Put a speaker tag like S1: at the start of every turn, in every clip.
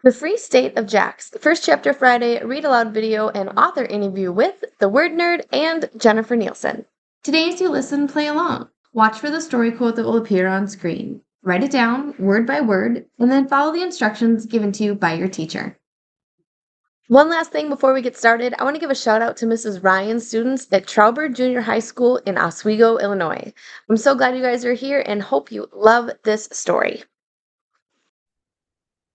S1: The Free State of Jax, the first chapter Friday read-aloud video and author interview with the Word Nerd and Jennifer Nielsen. Today as you listen, play along. Watch for the story quote that will appear on screen. Write it down word by word, and then follow the instructions given to you by your teacher. One last thing before we get started, I want to give a shout out to Mrs. Ryan's students at Trowbridge Junior High School in Oswego, Illinois. I'm so glad you guys are here and hope you love this story.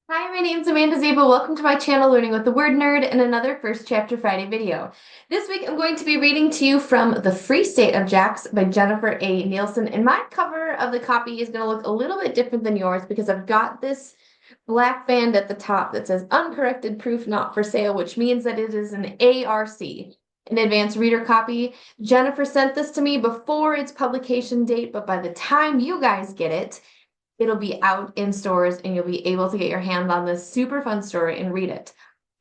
S1: Hi, my name's Amanda Zieba. Welcome to my channel, Learning with the Word Nerd, and another First Chapter Friday video. This week I'm going to be reading to you from The Free State of Jax by Jennifer A. Nielsen, and my cover of the copy is going to look a little bit different than yours because I've got this black band at the top that says uncorrected proof not for sale, which means that it is an ARC, an advanced reader copy. Jennifer sent this to me before its publication date, but by the time you guys get it, it'll be out in stores and you'll be able to get your hands on this super fun story and read it.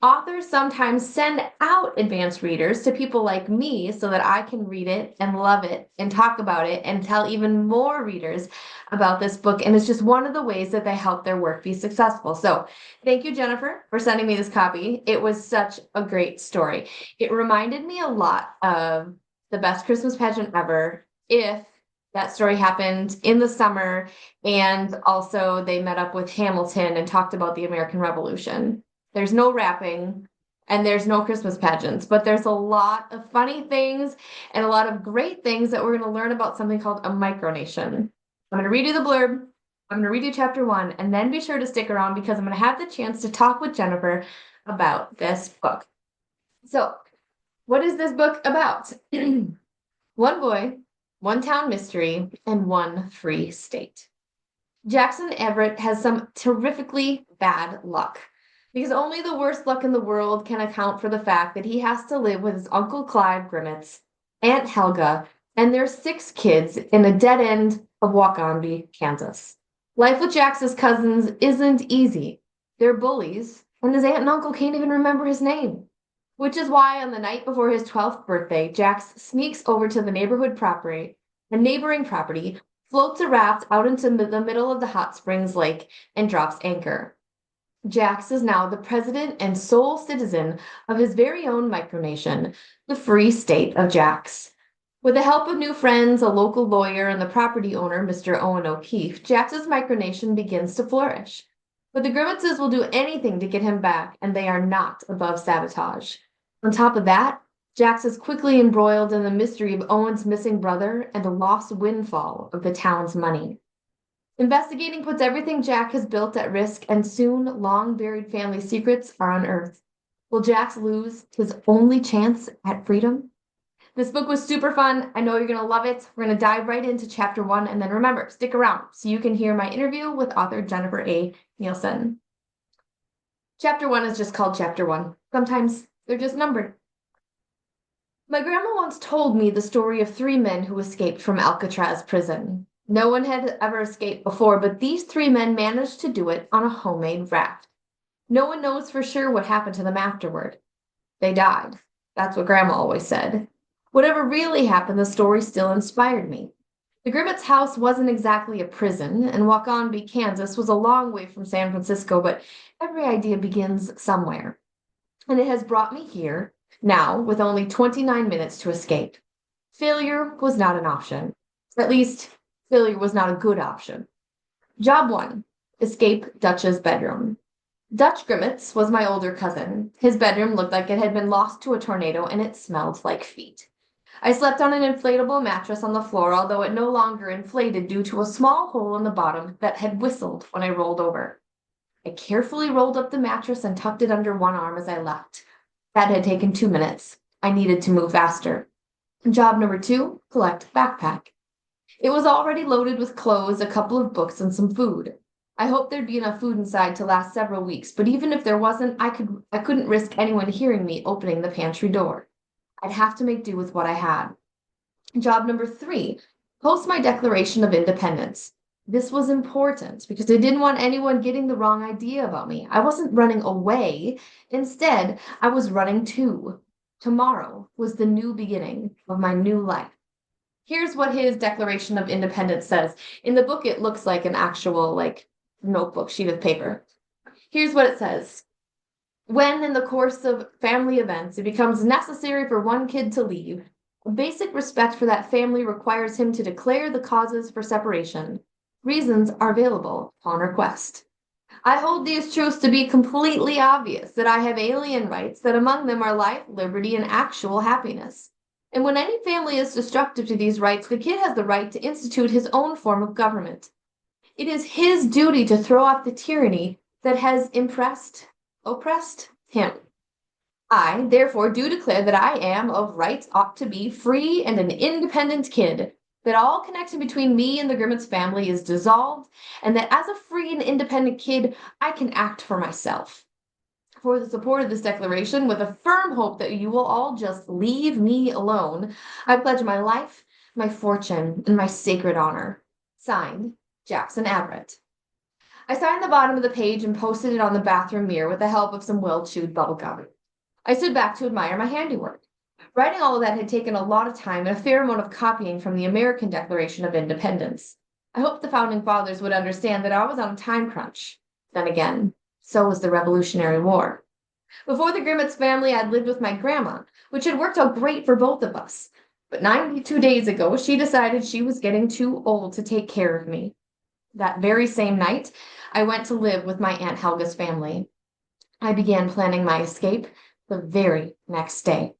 S1: Authors sometimes send out advanced readers to people like me so that I can read it and love it and talk about it and tell even more readers about this book. And it's just one of the ways that they help their work be successful. So thank you, Jennifer, for sending me this copy. It was such a great story. It reminded me a lot of The Best Christmas Pageant Ever if that story happened in the summer, and also they met up with Hamilton and talked about the American Revolution. There's no rapping and there's no Christmas pageants, but there's a lot of funny things and a lot of great things that we're going to learn about something called a micronation. I'm going to read you the blurb, I'm going to read you chapter 1, and then be sure to stick around because I'm going to have the chance to talk with Jennifer about this book. So, what is this book about? One boy, one town mystery, and one free state. Jax Averett has some terrifically bad luck, because only the worst luck in the world can account for the fact that he has to live with his Uncle Clive Grimmets, Aunt Helga, and their 6 kids in a dead end of Waukambie, Kansas. Life with Jax's cousins isn't easy. They're bullies, and his aunt and uncle can't even remember his name. Which is why on the night before his 12th birthday, Jax sneaks over to the neighboring property, floats a raft out into the middle of the hot springs lake, and drops anchor. Jax is now the president and sole citizen of his very own micronation, the Free State of Jax. With the help of new friends, a local lawyer, and the property owner, Mr. Owen O'Keefe, Jax's micronation begins to flourish. But the Grimmitses will do anything to get him back, and they are not above sabotage. On top of that, Jax is quickly embroiled in the mystery of Owen's missing brother and the lost windfall of the town's money. Investigating puts everything Jax has built at risk, and soon long-buried family secrets are unearthed. Will Jax lose his only chance at freedom? This book was super fun. I know you're going to love it. We're going to dive right into chapter 1, and then remember, stick around so you can hear my interview with author Jennifer A. Nielsen. Chapter 1 is just called Chapter 1. Sometimes they're just numbered. My grandma once told me the story of 3 men who escaped from Alcatraz prison. No one had ever escaped before, but these 3 men managed to do it on a homemade raft. No one knows for sure what happened to them afterward. They died. That's what Grandma always said. Whatever really happened, the story still inspired me. The Grimmets' house wasn't exactly a prison, and Waukambie, Kansas was a long way from San Francisco, but every idea begins somewhere. And it has brought me here, now, with only 29 minutes to escape. Failure was not an option. At least, failure was not a good option. Job 1, escape Dutch's bedroom. Dutch Grimmets was my older cousin. His bedroom looked like it had been lost to a tornado, and it smelled like feet. I slept on an inflatable mattress on the floor, although it no longer inflated due to a small hole in the bottom that had whistled when I rolled over. I carefully rolled up the mattress and tucked it under one arm as I left. That had taken 2 minutes. I needed to move faster. Job number 2, collect backpack. It was already loaded with clothes, a couple of books, and some food. I hoped there'd be enough food inside to last several weeks, but even if there wasn't, I couldn't risk anyone hearing me opening the pantry door. I'd have to make do with what I had. Job number 3, post my Declaration of Independence. This was important because I didn't want anyone getting the wrong idea about me. I wasn't running away. Instead, I was running to. Tomorrow was the new beginning of my new life. Here's what his Declaration of Independence says. In the book, it looks like an actual, notebook sheet of paper. Here's what it says. When, in the course of family events, it becomes necessary for one kid to leave, basic respect for that family requires him to declare the causes for separation. Reasons are available upon request. I hold these truths to be completely obvious that I have alien rights, that among them are life, liberty, and actual happiness. And when any family is destructive to these rights, the kid has the right to institute his own form of government. It is his duty to throw off the tyranny that has oppressed him. I, therefore, do declare that I am of rights ought to be free and an independent kid, that all connection between me and the Grimmit's family is dissolved, and that as a free and independent kid, I can act for myself. For the support of this declaration, with a firm hope that you will all just leave me alone, I pledge my life, my fortune, and my sacred honor. Signed, Jax Averett. I signed the bottom of the page and posted it on the bathroom mirror with the help of some well-chewed bubblegum. I stood back to admire my handiwork. Writing all of that had taken a lot of time and a fair amount of copying from the American Declaration of Independence. I hoped the Founding Fathers would understand that I was on a time crunch. Then again, so was the Revolutionary War. Before the Grimmit's family, I'd lived with my grandma, which had worked out great for both of us. But 92 days ago, she decided she was getting too old to take care of me. That very same night, I went to live with my Aunt Helga's family. I began planning my escape the very next day.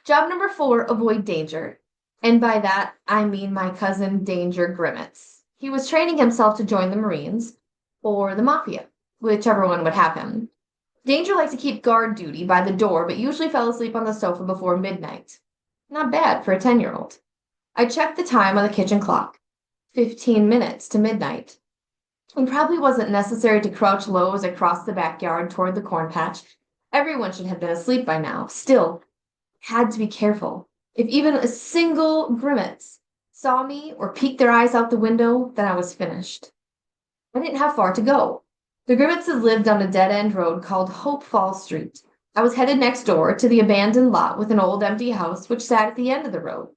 S1: Job number 4, avoid danger. And by that, I mean my cousin Danger Grimmitz. He was training himself to join the Marines, or the Mafia, whichever one would have him. Danger liked to keep guard duty by the door, but usually fell asleep on the sofa before midnight. Not bad for a 10-year-old. I checked the time on the kitchen clock. 15 minutes to midnight. It probably wasn't necessary to crouch low as I crossed the backyard toward the corn patch. Everyone should have been asleep by now. Still, had to be careful. If even a single Grimmitz saw me or peeked their eyes out the window, then I was finished. I didn't have far to go. The Grimmitzes lived on a dead-end road called Hope Falls Street. I was headed next door to the abandoned lot with an old empty house which sat at the end of the road.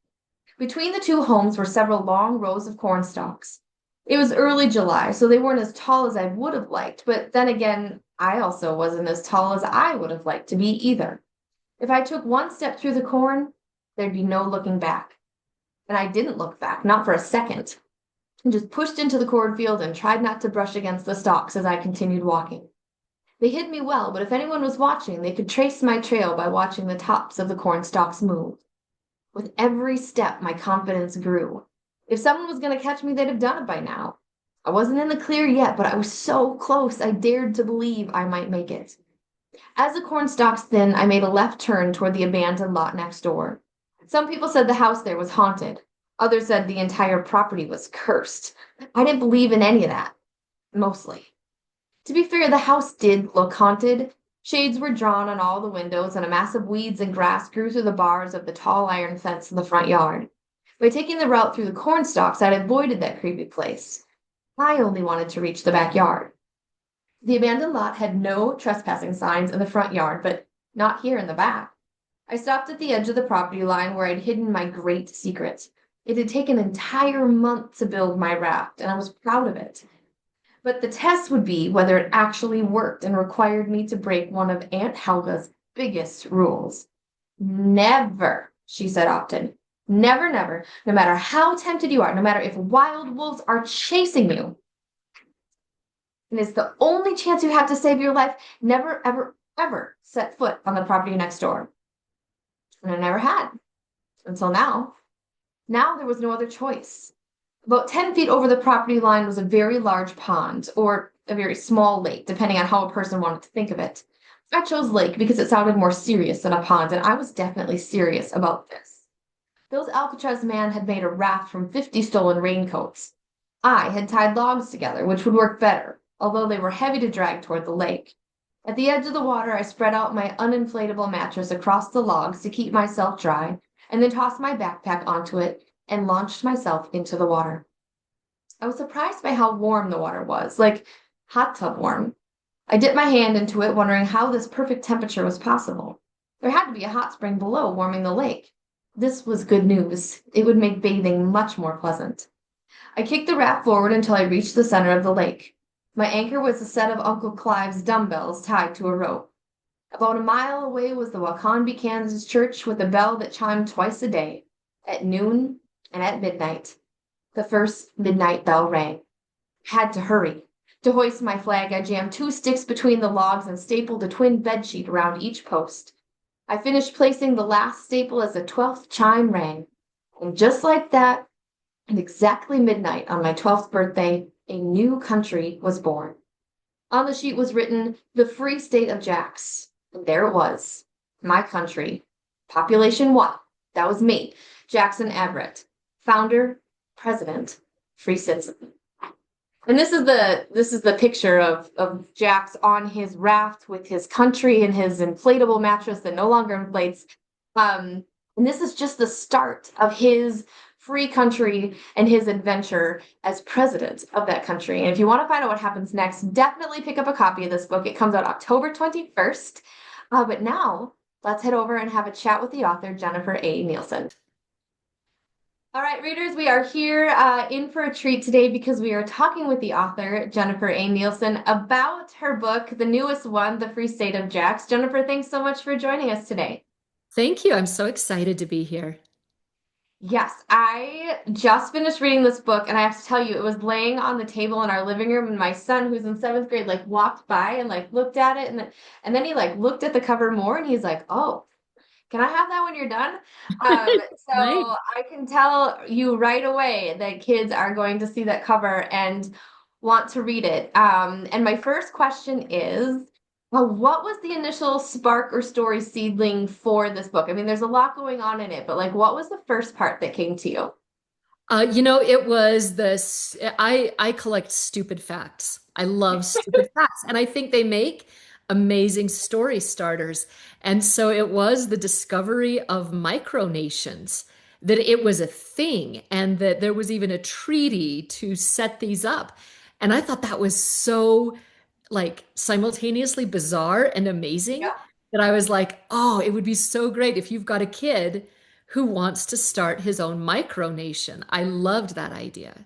S1: Between the two homes were several long rows of corn stalks. It was early July, so they weren't as tall as I would have liked, but then again, I also wasn't as tall as I would have liked to be either. If I took one step through the corn, there'd be no looking back. And I didn't look back, not for a second. I just pushed into the cornfield and tried not to brush against the stalks as I continued walking. They hid me well, but if anyone was watching, they could trace my trail by watching the tops of the corn stalks move. With every step, my confidence grew. If someone was going to catch me, they'd have done it by now. I wasn't in the clear yet, but I was so close, I dared to believe I might make it. As the corn stalks thinned, I made a left turn toward the abandoned lot next door. Some people said the house there was haunted. Others said the entire property was cursed. I didn't believe in any of that. Mostly. To be fair, the house did look haunted. Shades were drawn on all the windows, and a mass of weeds and grass grew through the bars of the tall iron fence in the front yard. By taking the route through the corn stalks, I'd avoided that creepy place. I only wanted to reach the backyard. The abandoned lot had no trespassing signs in the front yard, but not here in the back. I stopped at the edge of the property line where I'd hidden my great secret. It had taken an entire month to build my raft, and I was proud of it. But the test would be whether it actually worked and required me to break one of Aunt Helga's biggest rules. Never, she said often. Never, never, no matter how tempted you are, no matter if wild wolves are chasing you, and it's the only chance you have to save your life, never, ever, ever set foot on the property next door. And I never had. Until now. Now there was no other choice. About 10 feet over the property line was a very large pond, or a very small lake, depending on how a person wanted to think of it. I chose lake because it sounded more serious than a pond, and I was definitely serious about this. Those Alcatraz men had made a raft from 50 stolen raincoats. I had tied logs together, which would work better, although they were heavy to drag toward the lake. At the edge of the water, I spread out my uninflatable mattress across the logs to keep myself dry, and then tossed my backpack onto it and launched myself into the water. I was surprised by how warm the water was, like hot tub warm. I dipped my hand into it, wondering how this perfect temperature was possible. There had to be a hot spring below warming the lake. This was good news. It would make bathing much more pleasant. I kicked the raft forward until I reached the center of the lake. My anchor was a set of Uncle Clive's dumbbells tied to a rope. About a mile away was the Waconby, Kansas church with a bell that chimed twice a day, at noon and at midnight. The first midnight bell rang. Had to hurry. To hoist my flag, I jammed two sticks between the logs and stapled a twin bedsheet around each post. I finished placing the last staple as the 12th chime rang. And just like that, at exactly midnight on my 12th birthday, a new country was born. On the sheet was written, "The Free State of Jax." And there it was, my country. Population 1. That was me, Jackson Averett. Founder, president, free citizen. And this is the picture of Jax on his raft with his country and his inflatable mattress that no longer inflates. And this is just the start of his free country and his adventure as president of that country. And if you want to find out what happens next, definitely pick up a copy of this book. It comes out October 21st. But now let's head over and have a chat with the author, Jennifer A. Nielsen. All right, readers, we are here in for a treat today because we are talking with the author, Jennifer A. Nielsen, about her book, the newest one, The Free State of Jax. Jennifer, thanks so much for joining us today.
S2: Thank you. I'm so excited to be here.
S1: Yes, I just finished reading this book, and I have to tell you, it was laying on the table in our living room, and my son, who's in seventh grade, like walked by and like looked at it, and then he like looked at the cover more, and he's like, "Oh, can I have that when you're done?" So
S2: Right.
S1: I can tell you right away that kids are going to see that cover and want to read it. And my first question is, what was the initial spark or story seedling for this book? I mean, there's a lot going on in it, but like, what was the first part that came to you?
S2: It was this. I collect stupid facts. I love stupid facts, and I think they make amazing story starters. And so it was the discovery of micronations, that it was a thing, and that there was even a treaty to set these up. And I thought that was so like simultaneously bizarre and amazing
S1: Yeah.
S2: that I was like, oh, it would be so great if you've got a kid who wants to start his own micronation. I loved that idea.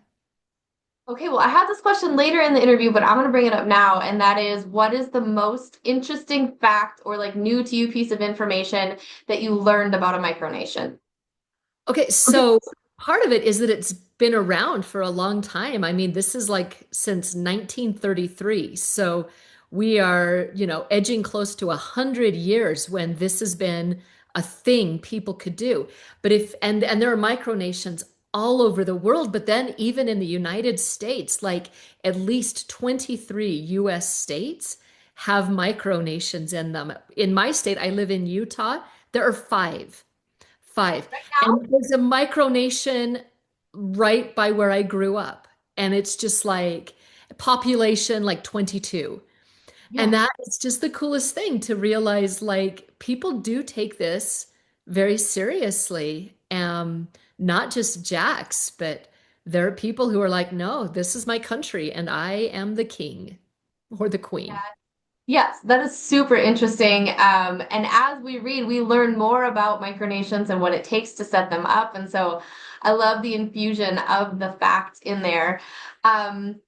S1: Okay, well, I had this question later in the interview, but I'm going to bring it up now, and that is, what is the most interesting fact or like new to you piece of information that you learned about a micronation?
S2: Okay, so part of it is that it's been around for a long time. I mean, this is like since 1933. So we are, edging close to 100 years when this has been a thing people could do. But if and there are micronations all over the world, but then even in the United States, like at least 23 US states have micronations in them. In my state, I live in Utah, there are five. Five.
S1: Right now?
S2: And there's a micronation right by where I grew up. And it's just like population like 22. And
S1: Yes.
S2: that is just the coolest thing to realize like people do take this very seriously. Not just Jax, but there are people who are like, no, this is my country and I am the king or the queen.
S1: Yes, that is super interesting. And as we read, we learn more about micronations and what it takes to set them up. And so I love the infusion of the fact in there. Um,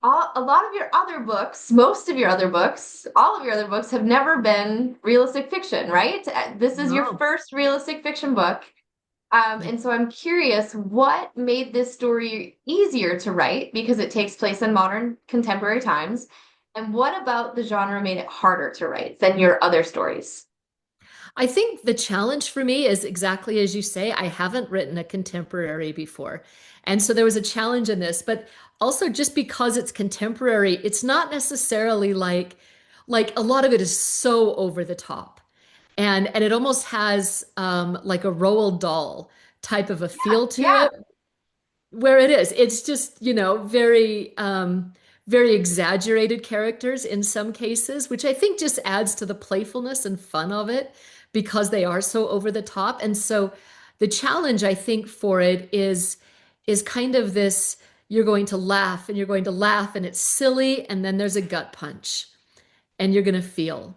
S1: a lot of your other books, most of your other books, all of your other books have never been realistic fiction, right? This is your
S2: No.
S1: first realistic fiction book. And so I'm curious, what made this story easier to write because it takes place in modern contemporary times? And what about the genre made it harder to write than your other stories?
S2: I think the challenge for me is exactly as you say, I haven't written a contemporary before. And so there was a challenge in this, but also just because it's contemporary, it's not necessarily like a lot of it is so over the top. And it almost has like a Roald Dahl type of a
S1: Yeah,
S2: feel to
S1: yeah,
S2: it where it is. It's just, very exaggerated characters in some cases, which I think just adds to the playfulness and fun of it because they are so over the top. And so the challenge I think for it is kind of this, you're going to laugh and you're going to laugh and it's silly and then there's a gut punch and you're going to feel.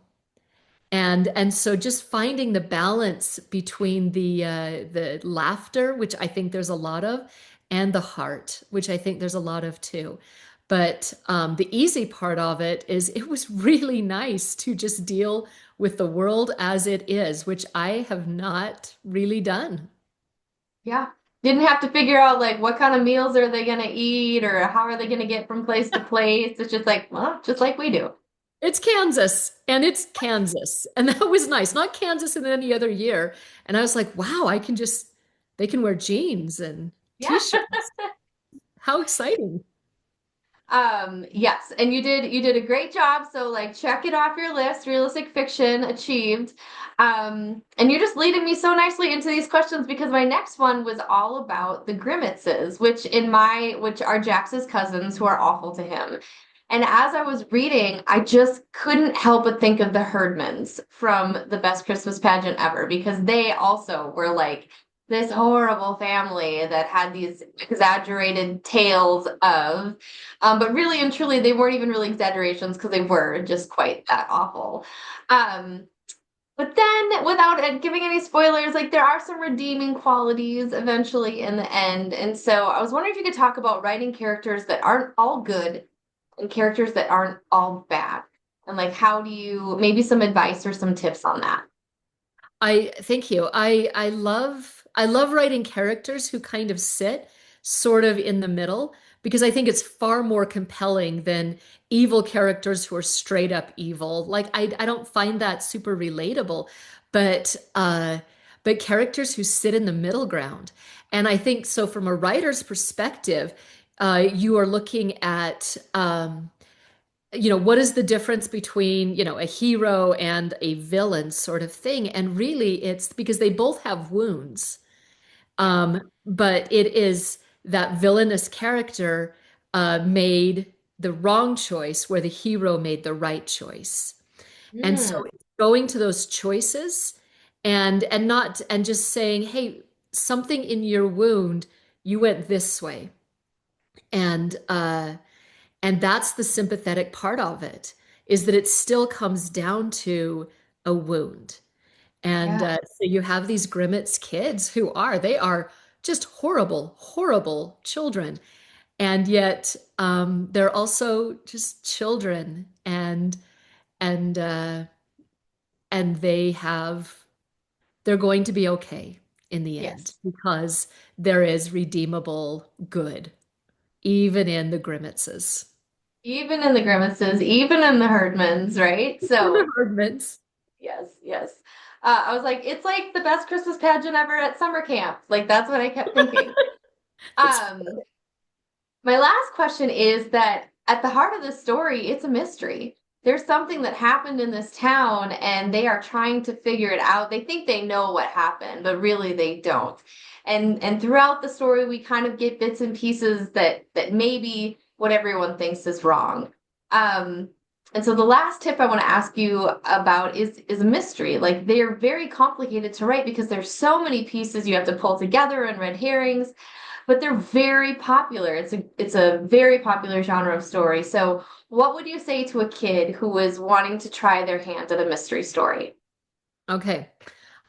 S2: And so just finding the balance between the laughter, which I think there's a lot of, and the heart, which I think there's a lot of too. But the easy part of it is it was really nice to just deal with the world as it is, which I have not really done.
S1: Yeah. Didn't have to figure out like what kind of meals are they gonna eat or how are they gonna get from place to place. It's just like, well, just like we do.
S2: It's Kansas, and it's Kansas. And that was nice. Not Kansas in any other year. And I was like, wow, they can wear jeans and
S1: Yeah.
S2: t-shirts. How exciting.
S1: Yes, and you did a great job. So like check it off your list. Realistic fiction achieved. And you're just leading me so nicely into these questions because my next one was all about the Grimmitzes, which are Jax's cousins who are awful to him. And as I was reading, I just couldn't help but think of the Herdmans from the Best Christmas Pageant Ever because they also were like this horrible family that had these exaggerated tales of but really and truly, they weren't even really exaggerations because they were just quite that awful. Um, but then, without giving any spoilers, like there are some redeeming qualities eventually in the end. And so I was wondering if you could talk about writing characters that aren't all good and characters that aren't all bad. And like, how do you, maybe some advice or some tips on that?
S2: I thank you. I love writing characters who kind of sit sort of in the middle because I think it's far more compelling than evil characters who are straight up evil. Like I don't find that super relatable, but but characters who sit in the middle ground. And I think so from a writer's perspective, you are looking at what is the difference between, a hero and a villain sort of thing? And really, it's because they both have wounds.
S1: Yeah.
S2: But it is that villainous character made the wrong choice where the hero made the right choice. And so
S1: Mm,
S2: it's going to those choices and not and just saying, hey, something in your wound, you went this way. And and that's the sympathetic part of it, is that it still comes down to a wound. And
S1: yeah.
S2: so you have these Grimmets kids they are just horrible, horrible children. And yet they're also just children and uh, and they're going to be okay in the end
S1: Yes.
S2: because there is redeemable good, even in the Grimmetses.
S1: Even in the Grimaces, even in the Herdmans, right?
S2: In the
S1: So,
S2: Herdmans.
S1: yes, yes. I was like, it's like the best Christmas pageant ever at summer camp. Like that's what I kept thinking.
S2: That's
S1: Um, my last question is that at the heart of the story, it's a mystery. There's something that happened in this town and they are trying to figure it out. They think they know what happened, but really they don't. And throughout the story, we kind of get bits and pieces that maybe what everyone thinks is wrong. Um, and so the last tip I want to ask you about is a mystery. Like they're very complicated to write because there's so many pieces you have to pull together and red herrings, but they're very popular. It's a very popular genre of story. So, what would you say to a kid who is wanting to try their hand at a mystery story?
S2: okay.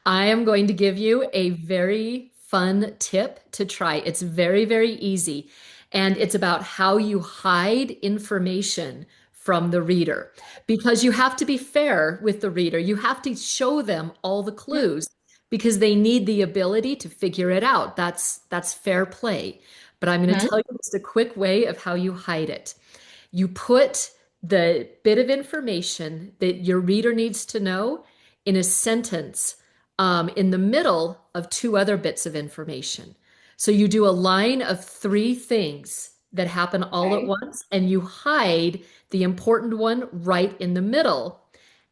S2: I am going to give you a very fun tip to try. It's very, very easy. And it's about how you hide information from the reader because you have to be fair with the reader. You have to show them all the
S1: Yeah.
S2: clues because they need the ability to figure it out. That's fair play. But I'm going to
S1: Mhm.
S2: tell you just a quick way of how you hide it. You put the bit of information that your reader needs to know in a sentence in the middle of two other bits of information. So you do a line of three things that happen all at
S1: Okay.
S2: once, and you hide the important one right in the middle.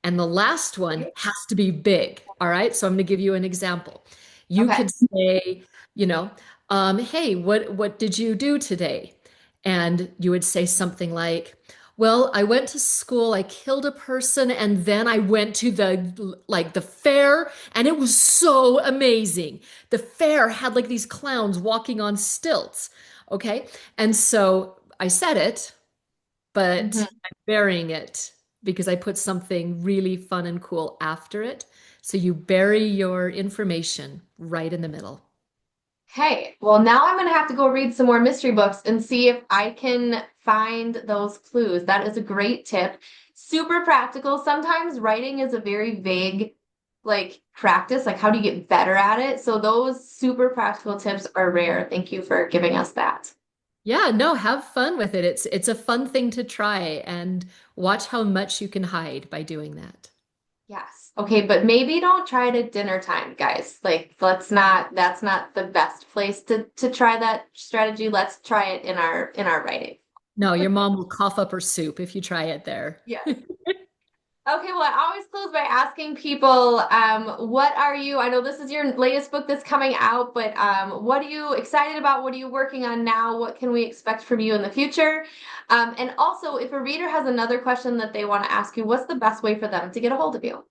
S2: And the last one has to be big. All right. So I'm going to give you an example. You
S1: Okay.
S2: could say, you know, hey, what did you do today? And you would say something like, well, I went to school, I killed a person, and then I went to the fair, and it was so amazing. The fair had like these clowns walking on stilts. Okay. And so I said it, but
S1: Mhm.
S2: I'm burying it because I put something really fun and cool after it. So you bury your information right in the middle.
S1: Okay, well, now I'm gonna have to go read some more mystery books and see if I can find those clues. That is a great tip. Super practical. Sometimes writing is a very vague, like, practice. Like, how do you get better at it? So those super practical tips are rare. Thank you for giving us that.
S2: Yeah, no, have fun with it. It's a fun thing to try and watch how much you can hide by doing that.
S1: Yes. Okay, but maybe don't try it at dinner time, guys. Like, let's not, that's not the best place to try that strategy. Let's try it in our writing.
S2: No, your mom will cough up her soup if you try it there.
S1: Yes. Okay, well, I always close by asking people, what are you, I know this is your latest book that's coming out, but what are you excited about? What are you working on now? What can we expect from you in the future? And also, if a reader has another question that they want to ask you, what's the best way for them to get a hold of you?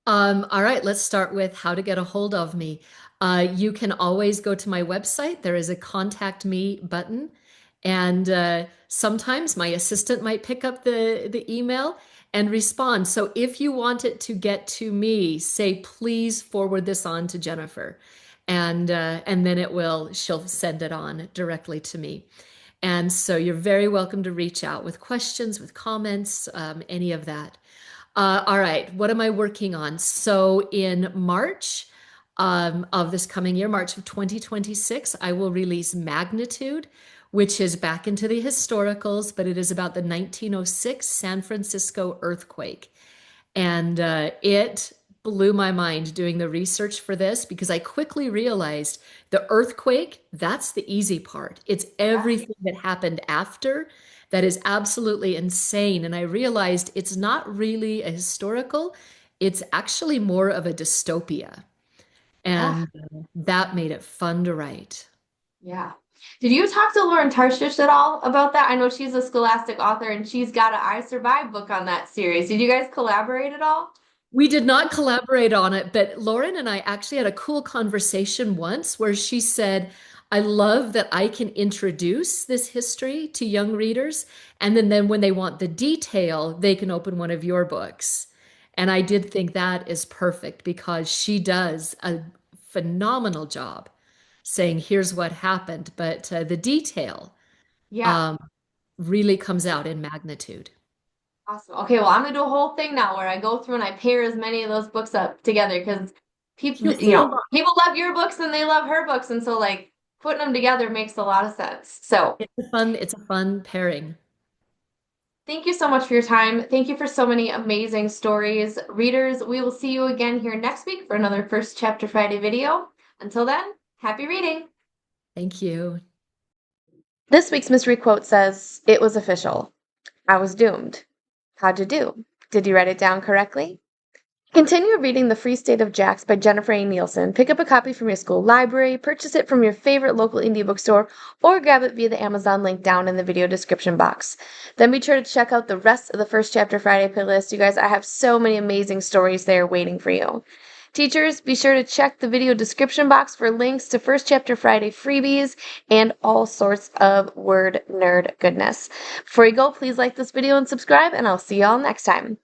S2: All right, let's start with how to get a hold of me. You can always go to my website. There is a contact me button. And sometimes my assistant might pick up the email and respond. So if you want it to get to me, say, please forward this on to Jennifer. And then she'll send it on directly to me. And so you're very welcome to reach out with questions, with comments, any of that. All right, what am I working on? So in March of this coming year, March of 2026, I will release Magnitude, which is back into the historicals, but it is about the 1906 San Francisco earthquake. And it blew my mind doing the research for this because I quickly realized the earthquake, that's the easy part. It's
S1: Yes.
S2: everything that happened after that is absolutely insane. And I realized it's not really a historical, it's actually more of a dystopia.
S1: Ah,
S2: And that made it fun to write.
S1: yeah. Did you talk to Lauren Tarshish at all about that? I know she's a Scholastic author and she's got an I Survive book on that series. Did you guys collaborate at all?
S2: We did not collaborate on it, but Lauren and I actually had a cool conversation once where she said, I love that I can introduce this history to young readers, and then when they want the detail, they can open one of your books. And I did think that is perfect because she does a phenomenal job saying, here's what happened, but the detail
S1: Yeah.
S2: um, really comes out in magnitude.
S1: Awesome. Okay, well, I'm gonna do a whole thing now where I go through and I pair as many of those books up together because people,
S2: You'll see a lot.
S1: people love your books and they love her books, and so like putting them together makes a lot of sense. So,
S2: It's a fun pairing.
S1: thank you so much for your time. Thank you for so many amazing stories. Readers, we will see you again here next week for another First Chapter Friday video. Until then, happy reading.
S2: Thank you.
S1: This week's mystery quote says, "It was official. I was doomed. How'd you do? Did you write it down correctly?" Continue reading The Free State of Jax by Jennifer A. Nielsen. Pick up a copy from your school library, purchase it from your favorite local indie bookstore, or grab it via the Amazon link down in the video description box. Then be sure to check out the rest of the First Chapter Friday playlist. You guys, I have so many amazing stories there waiting for you. Teachers, be sure to check the video description box for links to First Chapter Friday freebies and all sorts of word nerd goodness. Before you go, please like this video and subscribe, and I'll see y'all next time.